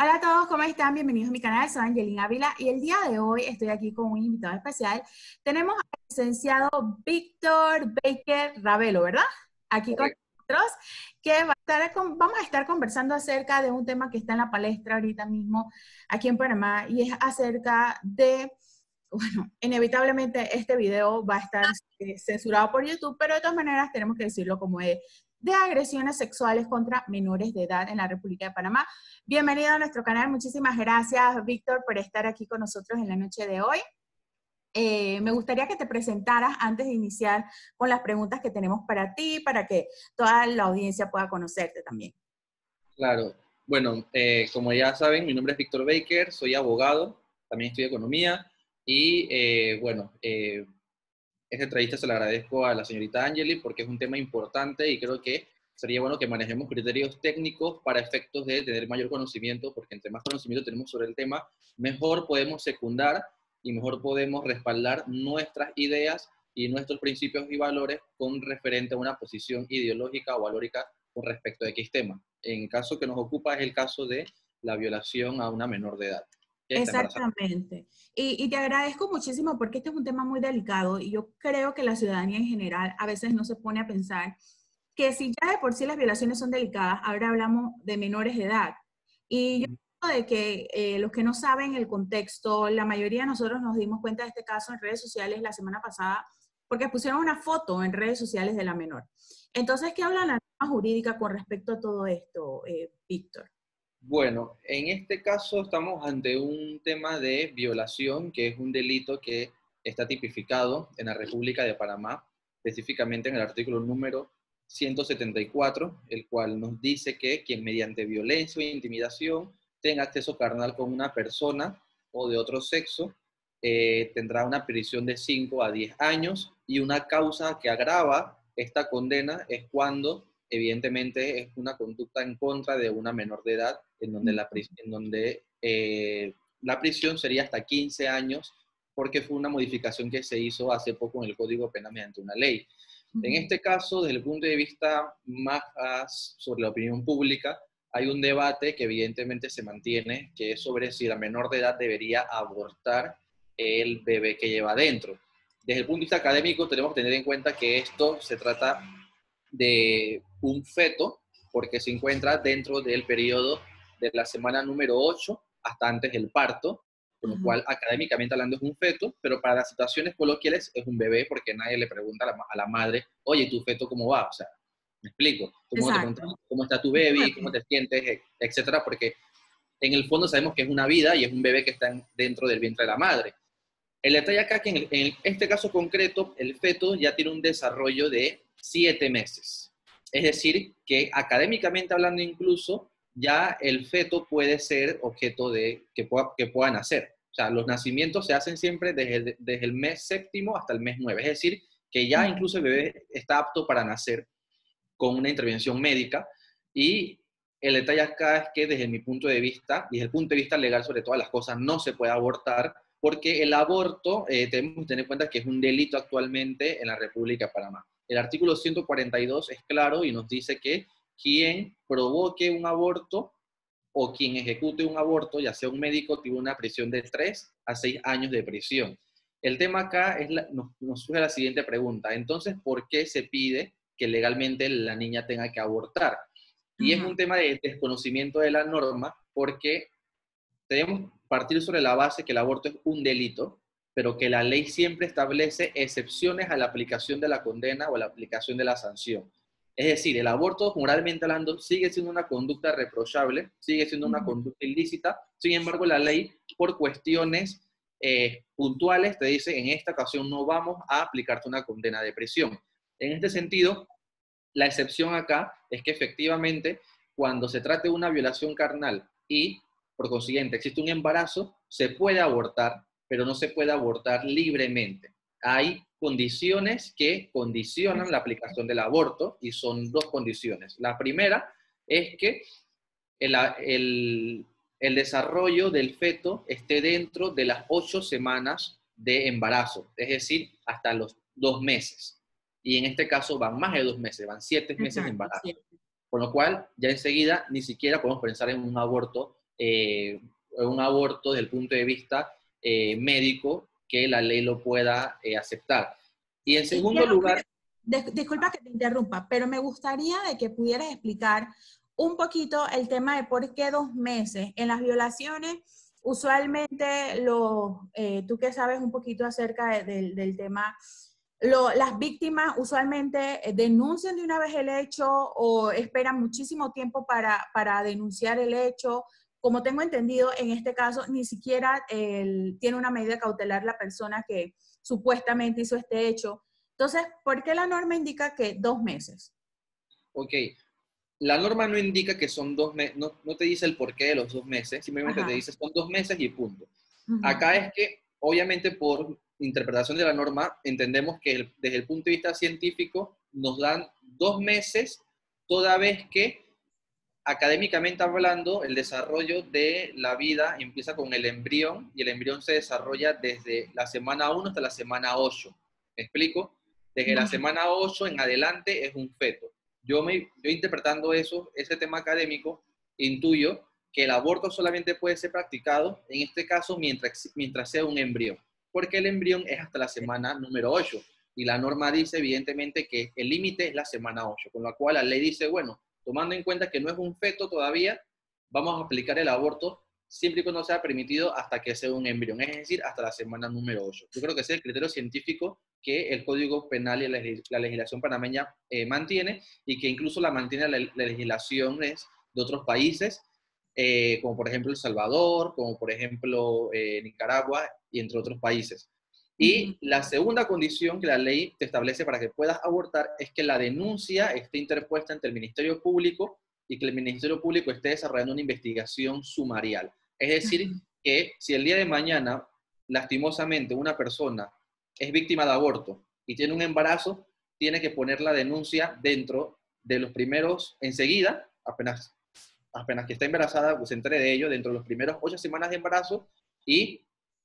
Hola a todos, ¿cómo están? Bienvenidos a mi canal, soy Angelina Ávila y el día de hoy estoy aquí con un invitado especial. Tenemos al licenciado Víctor Baker Ravelo, ¿verdad? Aquí con Correcto. nosotros, que vamos a estar conversando acerca de un tema que está en la palestra ahorita mismo aquí en Panamá y es acerca de, bueno, inevitablemente este video va a estar censurado por YouTube, pero de todas maneras tenemos que decirlo como es, de agresiones sexuales contra menores de edad en la República de Panamá. Bienvenido a nuestro canal. Muchísimas gracias, Víctor, por estar aquí con nosotros en la noche de hoy. Me gustaría que te presentaras antes de iniciar con las preguntas que tenemos para ti, para que toda la audiencia pueda conocerte también. Claro. Bueno, como ya saben, mi nombre es Víctor Baker, soy abogado, también estudio economía y esta entrevista se la agradezco a la señorita Angeli porque es un tema importante y creo que sería bueno que manejemos criterios técnicos para efectos de tener mayor conocimiento, porque entre más conocimiento tenemos sobre el tema, mejor podemos secundar y mejor podemos respaldar nuestras ideas y nuestros principios y valores con referente a una posición ideológica o valórica con respecto a X tema. En el caso que nos ocupa es el caso de la violación a una menor de edad que está embarazada. Exactamente. Y te agradezco muchísimo porque este es un tema muy delicado y yo creo que la ciudadanía en general a veces no se pone a pensar que si ya de por sí las violaciones son delicadas, ahora hablamos de menores de edad. Y yo creo de que los que no saben el contexto, la mayoría de nosotros nos dimos cuenta de este caso en redes sociales la semana pasada porque pusieron una foto en redes sociales de la menor. Entonces, ¿qué habla la norma jurídica con respecto a todo esto, Víctor? Bueno, en este caso estamos ante un tema de violación, que es un delito que está tipificado en la República de Panamá, específicamente en el artículo número 174, el cual nos dice que quien mediante violencia o intimidación tenga acceso carnal con una persona o de otro sexo, tendrá una prisión de 5 a 10 años y una causa que agrava esta condena es cuando evidentemente es una conducta en contra de una menor de edad, la prisión sería hasta 15 años, porque fue una modificación que se hizo hace poco en el Código Penal mediante una ley. En este caso, desde el punto de vista más sobre la opinión pública, hay un debate que evidentemente se mantiene, que es sobre si la menor de edad debería abortar el bebé que lleva adentro. Desde el punto de vista académico, tenemos que tener en cuenta que esto se trata de un feto, porque se encuentra dentro del periodo de la semana número 8 hasta antes del parto, con lo cual académicamente hablando es un feto, pero para las situaciones coloquiales es un bebé porque nadie le pregunta a la madre, oye, ¿tu feto cómo va? O sea, me explico. Todo el mundo te pregunta, Exacto. ¿cómo está tu baby? ¿Cómo te sientes? Etcétera, porque en el fondo sabemos que es una vida y es un bebé que está dentro del vientre de la madre. El detalle acá es que en este caso concreto, el feto ya tiene un desarrollo de 7 meses. Es decir, que académicamente hablando incluso, ya el feto puede ser objeto de que pueda nacer. O sea, los nacimientos se hacen siempre desde el mes séptimo hasta el mes 9. Es decir, que ya incluso el bebé está apto para nacer con una intervención médica. Y el detalle acá es que desde mi punto de vista, y desde el punto de vista legal sobre todas las cosas, no se puede abortar, porque el aborto, tenemos que tener en cuenta que es un delito actualmente en la República de Panamá. El artículo 142 es claro y nos dice que quien provoque un aborto o quien ejecute un aborto, ya sea un médico, tiene una prisión de 3 a 6 años de prisión. El tema acá es nos surge la siguiente pregunta. Entonces, ¿por qué se pide que legalmente la niña tenga que abortar? Y es un tema de desconocimiento de la norma porque debemos partir sobre la base que el aborto es un delito, pero que la ley siempre establece excepciones a la aplicación de la condena o a la aplicación de la sanción. Es decir, el aborto, moralmente hablando, sigue siendo una conducta reprochable, sigue siendo una conducta ilícita. Sin embargo, la ley, por cuestiones puntuales, te dice, en esta ocasión no vamos a aplicarte una condena de prisión. En este sentido, la excepción acá es que efectivamente, cuando se trate de una violación carnal y, por consiguiente, existe un embarazo, se puede abortar, pero no se puede abortar libremente. Hay condiciones que condicionan la aplicación del aborto y son dos condiciones. La primera es que el desarrollo del feto esté dentro de las 8 semanas de embarazo, es decir, hasta los 2 meses. Y en este caso van más de 2 meses, van 7 meses de Exacto, embarazo. sí. Con lo cual, ya enseguida ni siquiera podemos pensar en un aborto un aborto desde el punto de vista médico que la ley lo pueda aceptar. Y en segundo lugar... Disculpa que te interrumpa, pero me gustaría de que pudieras explicar un poquito el tema de por qué 2 meses. En las violaciones, usualmente, tú que sabes un poquito acerca del tema, las víctimas usualmente denuncian de una vez el hecho o esperan muchísimo tiempo para denunciar el hecho. Como tengo entendido, en este caso, ni siquiera tiene una medida cautelar la persona que supuestamente hizo este hecho. Entonces, ¿por qué la norma indica que 2 meses? Ok, la norma no indica que son 2 meses, no te dice el porqué de los 2 meses, simplemente Ajá. te dice son 2 meses y punto. Uh-huh. Acá es que, obviamente, por interpretación de la norma, entendemos que desde el punto de vista científico nos dan 2 meses, toda vez que, académicamente hablando, el desarrollo de la vida empieza con el embrión y el embrión se desarrolla desde la semana 1 hasta la semana 8. ¿Me explico? Desde la semana 8 en adelante es un feto. Yo interpretando ese tema académico, intuyo que el aborto solamente puede ser practicado, en este caso, mientras sea un embrión, porque el embrión es hasta la semana número 8, y la norma dice evidentemente que el límite es la semana 8, con lo cual la ley dice, bueno, tomando en cuenta que no es un feto todavía, vamos a aplicar el aborto siempre y cuando sea permitido hasta que sea un embrión, es decir, hasta la semana número 8. Yo creo que ese es el criterio científico que el Código Penal y la legislación panameña mantiene, y que incluso la mantiene la legislaciones de otros países, como por ejemplo El Salvador, como por ejemplo Nicaragua, y entre otros países. Y la segunda condición que la ley te establece para que puedas abortar es que la denuncia esté interpuesta ante el Ministerio Público y que el Ministerio Público esté desarrollando una investigación sumarial. Es decir, que si el día de mañana, lastimosamente, una persona es víctima de aborto y tiene un embarazo, tiene que poner la denuncia dentro de los primeros, enseguida, apenas que está embarazada, pues se entere de ello dentro de los primeros 8 semanas de embarazo, y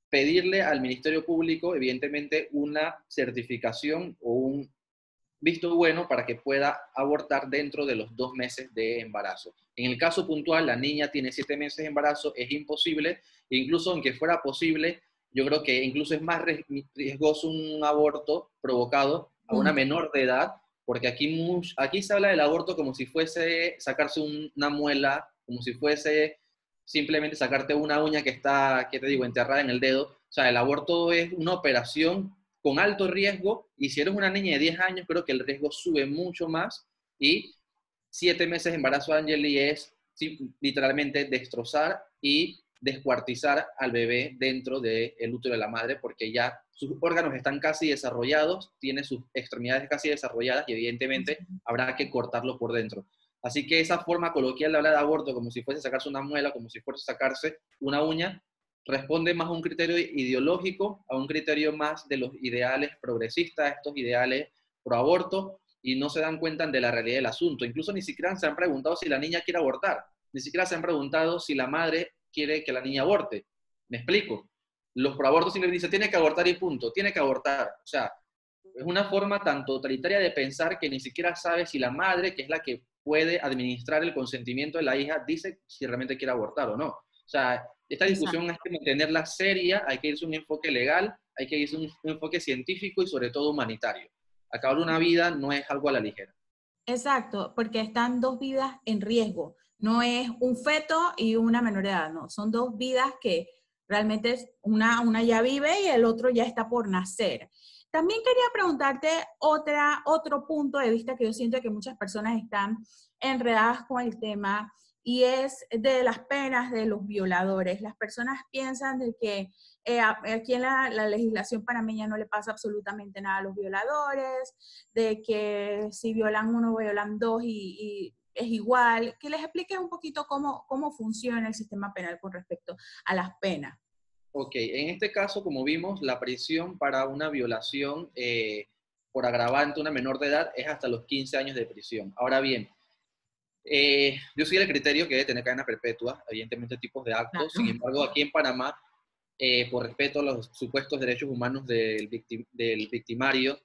pedirle al Ministerio Público, evidentemente, una certificación o un visto bueno para que pueda abortar dentro de los 2 meses de embarazo. En el caso puntual, la niña tiene 7 meses de embarazo, es imposible, e incluso aunque fuera posible, yo creo que incluso es más riesgoso un aborto provocado a una menor de edad, porque aquí se habla del aborto como si fuese sacarse una muela, como si fuese simplemente sacarte una uña que está, ¿qué te digo?, enterrada en el dedo. O sea, el aborto es una operación con alto riesgo, y si eres una niña de 10 años, creo que el riesgo sube mucho más, y 7 meses de embarazo, Angeli, es literalmente destrozar y descuartizar al bebé dentro del útero de la madre, porque ya sus órganos están casi desarrollados, tiene sus extremidades casi desarrolladas, y evidentemente habrá que cortarlo por dentro. Así que esa forma coloquial de hablar de aborto, como si fuese sacarse una muela, como si fuese sacarse una uña, responde más a un criterio ideológico, a un criterio más de los ideales progresistas, estos ideales pro aborto, y no se dan cuenta de la realidad del asunto. Incluso ni siquiera se han preguntado si la niña quiere abortar, ni siquiera se han preguntado si la madre quiere que la niña aborte. ¿Me explico? Los proabortos simplemente dicen, tiene que abortar y punto, tiene que abortar. O sea, es una forma tan totalitaria de pensar que ni siquiera sabe si la madre, que es la que puede administrar el consentimiento de la hija, dice si realmente quiere abortar o no. O sea, esta discusión hay que mantenerla seria, hay que irse a un enfoque legal, hay que irse a un enfoque científico y sobre todo humanitario. Acabar una vida no es algo a la ligera. Exacto, porque están 2 vidas en riesgo. No es un feto y una menor de edad, no. Son 2 vidas que realmente una ya vive y el otro ya está por nacer. También quería preguntarte otro punto de vista que yo siento que muchas personas están enredadas con el tema, y es de las penas de los violadores. Las personas piensan de que aquí en la legislación panameña no le pasa absolutamente nada a los violadores, de que si violan uno, violan dos y es igual. Que les expliques un poquito cómo funciona el sistema penal con respecto a las penas. Ok, en este caso, como vimos, la prisión para una violación por agravante a una menor de edad es hasta los 15 años de prisión. Ahora bien, yo soy del criterio que debe tener cadena perpetua, evidentemente tipos de actos. Sin embargo, aquí en Panamá, por respeto a los supuestos derechos humanos del victimario,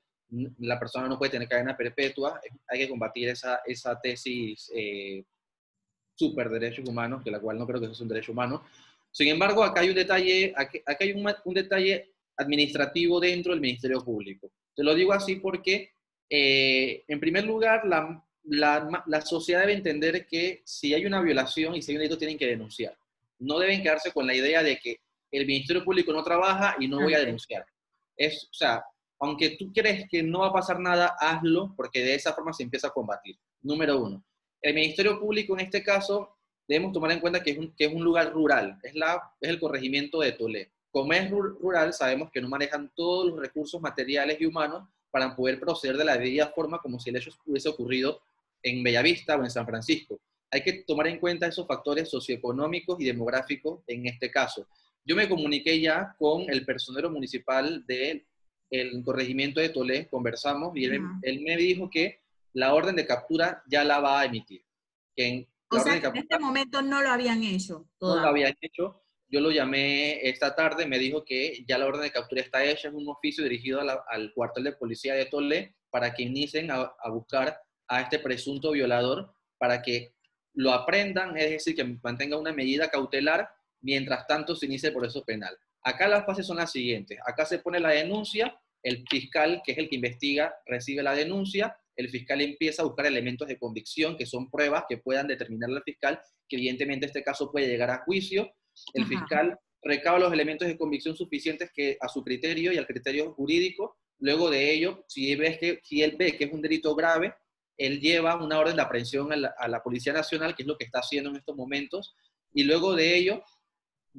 la persona no puede tener cadena perpetua. Hay que combatir esa tesis súper derechos humanos, que la cual no creo que eso es un derecho humano. Sin embargo, acá hay un detalle, acá hay un detalle administrativo dentro del Ministerio Público. Te lo digo así porque, en primer lugar, la sociedad debe entender que si hay una violación y si hay un delito, tienen que denunciar. No deben quedarse con la idea de que el Ministerio Público no trabaja y no voy a denunciar. O sea, aunque tú crees que no va a pasar nada, hazlo, porque de esa forma se empieza a combatir. Número uno. El Ministerio Público, en este caso, debemos tomar en cuenta que es un lugar rural, es el corregimiento de Tolé. Como es rural, sabemos que no manejan todos los recursos materiales y humanos para poder proceder de la debida forma como si el hecho hubiese ocurrido en Bellavista o en San Francisco. Hay que tomar en cuenta esos factores socioeconómicos y demográficos en este caso. Yo me comuniqué ya con el personero municipal del corregimiento de Tolé, conversamos y él me dijo que la orden de captura ya la va a emitir. Que O la orden sea de que en este captura momento no lo habían hecho no lo todavía. habían hecho. Yo lo llamé esta tarde, me dijo que ya la orden de captura está hecha, es un oficio dirigido al cuartel de policía de Tolé para que inicien a buscar a este presunto violador para que lo aprendan, es decir, que mantenga una medida cautelar, mientras tanto se inicie el proceso penal. Acá las fases son las siguientes. Acá se pone la denuncia, el fiscal, que es el que investiga, recibe la denuncia, el fiscal empieza a buscar elementos de convicción, que son pruebas que puedan determinar al fiscal, que evidentemente este caso puede llegar a juicio. El fiscal recaba los elementos de convicción suficientes que a su criterio y al criterio jurídico. Luego de ello, si él ve que es un delito grave, él lleva una orden de aprehensión a la Policía Nacional, que es lo que está haciendo en estos momentos, y luego de ello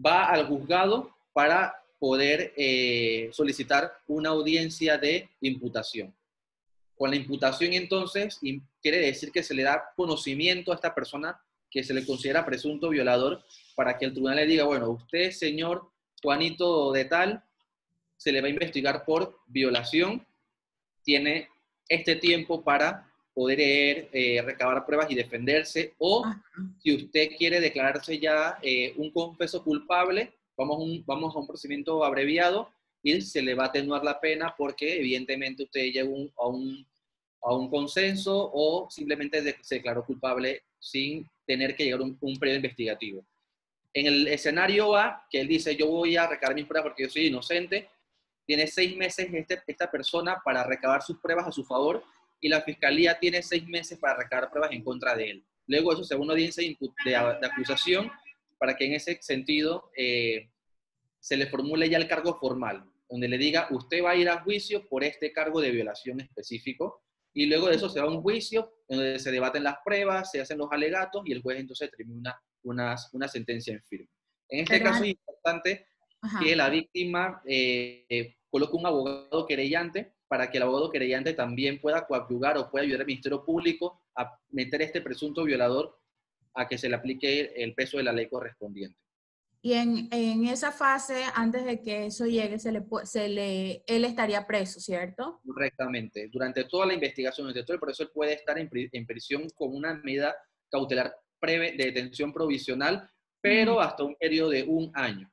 va al juzgado para poder solicitar una audiencia de imputación. Con la imputación, entonces, quiere decir que se le da conocimiento a esta persona que se le considera presunto violador para que el tribunal le diga, bueno, usted, señor Juanito de tal, se le va a investigar por violación, tiene este tiempo para poder recabar pruebas y defenderse, o si usted quiere declararse ya un confeso culpable, vamos a un procedimiento abreviado y se le va a atenuar la pena porque evidentemente usted llegó a un consenso o simplemente se declaró culpable sin tener que llegar a un periodo investigativo. En el escenario A, que él dice, yo voy a recabar mis pruebas porque yo soy inocente, tiene 6 meses esta persona para recabar sus pruebas a su favor y la fiscalía tiene 6 meses para recabar pruebas en contra de él. Luego eso se va a una audiencia de acusación para que en ese sentido se le formule ya el cargo formal, donde le diga, usted va a ir a juicio por este cargo de violación específico, y luego de eso se va a un juicio donde se debaten las pruebas, se hacen los alegatos y el juez entonces termina una sentencia en firme. En este caso es importante que la víctima coloque un abogado querellante para que el abogado querellante también pueda coadyuvar o pueda ayudar al Ministerio Público a meter a este presunto violador a que se le aplique el peso de la ley correspondiente. Y en esa fase, antes de que eso llegue, él estaría preso, ¿cierto? Correctamente. Durante toda la investigación, durante todo el proceso, él puede estar en prisión con una medida cautelar de detención provisional, pero hasta un periodo de 1 año.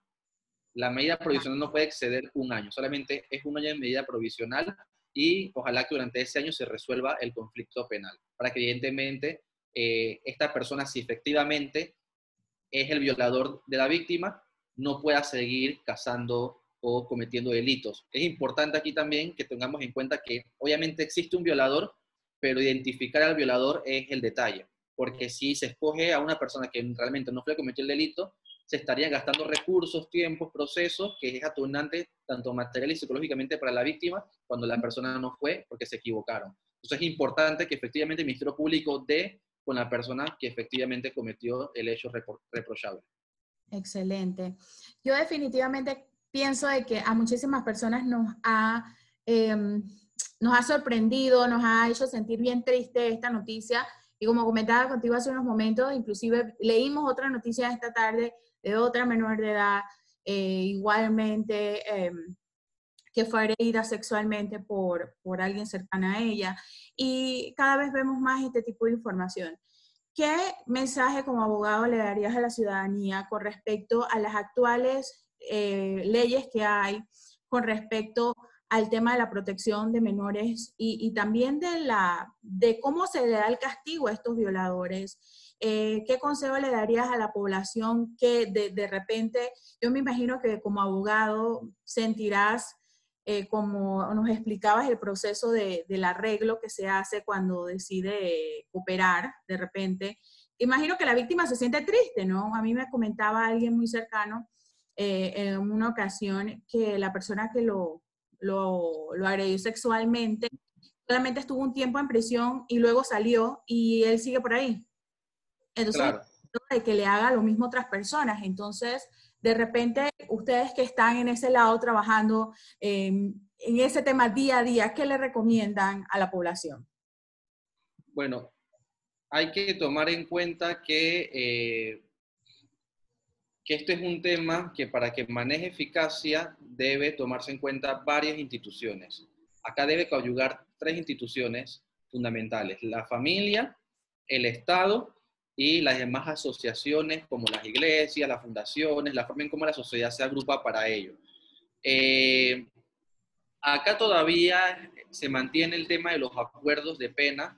La medida provisional no puede exceder 1 año, solamente es 1 año de medida provisional y ojalá que durante ese año se resuelva el conflicto penal, para que evidentemente esta persona, si efectivamente es el violador de la víctima, no pueda seguir cazando o cometiendo delitos. Es importante aquí también que tengamos en cuenta que obviamente existe un violador, pero identificar al violador es el detalle, porque si se escoge a una persona que realmente no fue a cometer el delito, se estarían gastando recursos, tiempos, procesos, que es atunante tanto material y psicológicamente para la víctima cuando la persona no fue porque se equivocaron. Entonces es importante que efectivamente el Ministerio Público dé con la persona que efectivamente cometió el hecho reprochable. Excelente. Yo definitivamente pienso de que a muchísimas personas nos ha sorprendido, nos ha hecho sentir bien triste esta noticia. Y como comentaba contigo hace unos momentos, inclusive leímos otra noticia esta tarde de otra menor de edad, igualmente que fue agredida sexualmente por alguien cercano a ella. Y cada vez vemos más este tipo de información. ¿Qué mensaje como abogado le darías a la ciudadanía con respecto a las actuales leyes que hay, con respecto al tema de la protección de menores y también de cómo se le da el castigo a estos violadores? ¿qué consejo le darías a la población que de repente, yo me imagino que como abogado sentirás, como nos explicabas, el proceso del arreglo que se hace cuando decide cooperar de repente? Imagino que la víctima se siente triste, ¿no? A mí me comentaba alguien muy cercano en una ocasión que la persona que lo agredió sexualmente solamente estuvo un tiempo en prisión y luego salió y él sigue por ahí. Entonces, Claro. de que le haga lo mismo a otras personas. Entonces, de repente, ustedes que están en ese lado trabajando en ese tema día a día, ¿qué le recomiendan a la población? Bueno, hay que tomar en cuenta que este es un tema que para que maneje eficacia debe tomarse en cuenta varias instituciones. Acá debe coadyuvar tres instituciones fundamentales: la familia, el Estado y las demás asociaciones como las iglesias, las fundaciones, la forma en cómo la sociedad se agrupa para ello. Eh, Acá todavía se mantiene el tema de los acuerdos de pena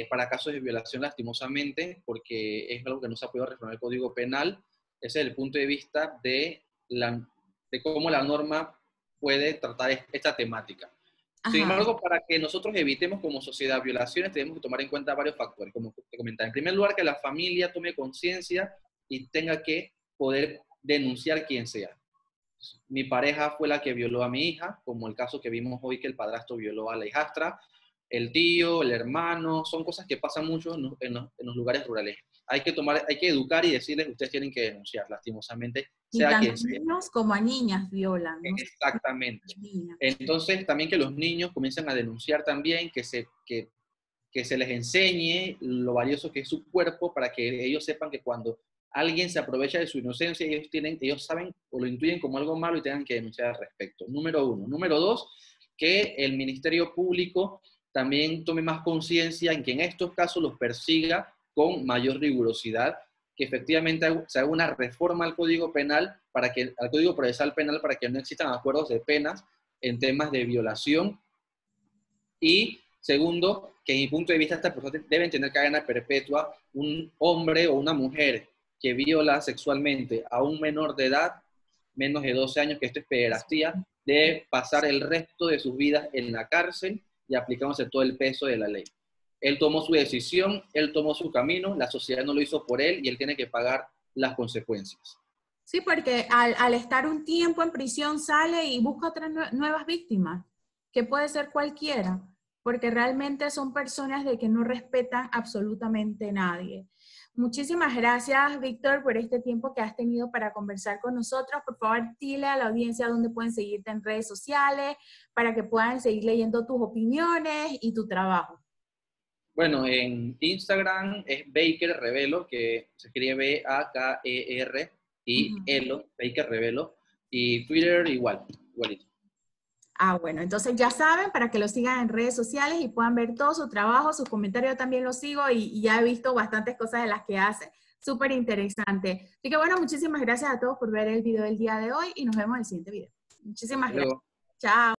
para casos de violación lastimosamente, porque es algo que no se ha podido reformar el Código Penal. Ese es el punto de vista de cómo la norma puede tratar esta temática. Sin Ajá, embargo, para que nosotros evitemos como sociedad violaciones, tenemos que tomar en cuenta varios factores, como te comentaba. En primer lugar, que la familia tome conciencia y tenga que poder denunciar quien sea. Mi pareja fue la que violó a mi hija, como el caso que vimos hoy que el padrastro violó a la hijastra, el tío, el hermano, son cosas que pasan mucho en los lugares rurales. Hay que educar y decirles que ustedes tienen que denunciar, lastimosamente, y sea tanto quien a sea. niños como a niñas violan, ¿no? Exactamente. Niñas. Entonces, también que los niños comiencen a denunciar también, que se les enseñe lo valioso que es su cuerpo para que ellos sepan que cuando alguien se aprovecha de su inocencia, ellos saben o lo intuyen como algo malo y tengan que denunciar al respecto. Número uno. Número dos, que el Ministerio Público también tome más conciencia en que en estos casos los persiga con mayor rigurosidad, que efectivamente se haga una reforma al Código Penal, al Código Procesal Penal, para que no existan acuerdos de penas en temas de violación. Y segundo, que en mi punto de vista estas personas deben tener cadena perpetua. Un hombre o una mujer que viola sexualmente a un menor de edad, menos de 12 años, que esto es pederastía, debe pasar el resto de sus vidas en la cárcel y aplicándose todo el peso de la ley. Él tomó su decisión, él tomó su camino, la sociedad no lo hizo por él y él tiene que pagar las consecuencias. Sí, porque al estar un tiempo en prisión sale y busca otras nuevas víctimas, que puede ser cualquiera, porque realmente son personas de que no respetan absolutamente nadie. Muchísimas gracias, Víctor, por este tiempo que has tenido para conversar con nosotros. Por favor, dile a la audiencia dónde pueden seguirte en redes sociales para que puedan seguir leyendo tus opiniones y tu trabajo. Bueno, en Instagram es Baker Revelo, que se escribe Baker y Elo, Baker Revelo, y Twitter igualito. Ah, bueno, entonces ya saben, para que lo sigan en redes sociales y puedan ver todo su trabajo, sus comentarios, yo también lo sigo y ya he visto bastantes cosas de las que hace. Súper interesante. Así que bueno, muchísimas gracias a todos por ver el video del día de hoy y nos vemos en el siguiente video. Muchísimas Hasta gracias. luego. Chao.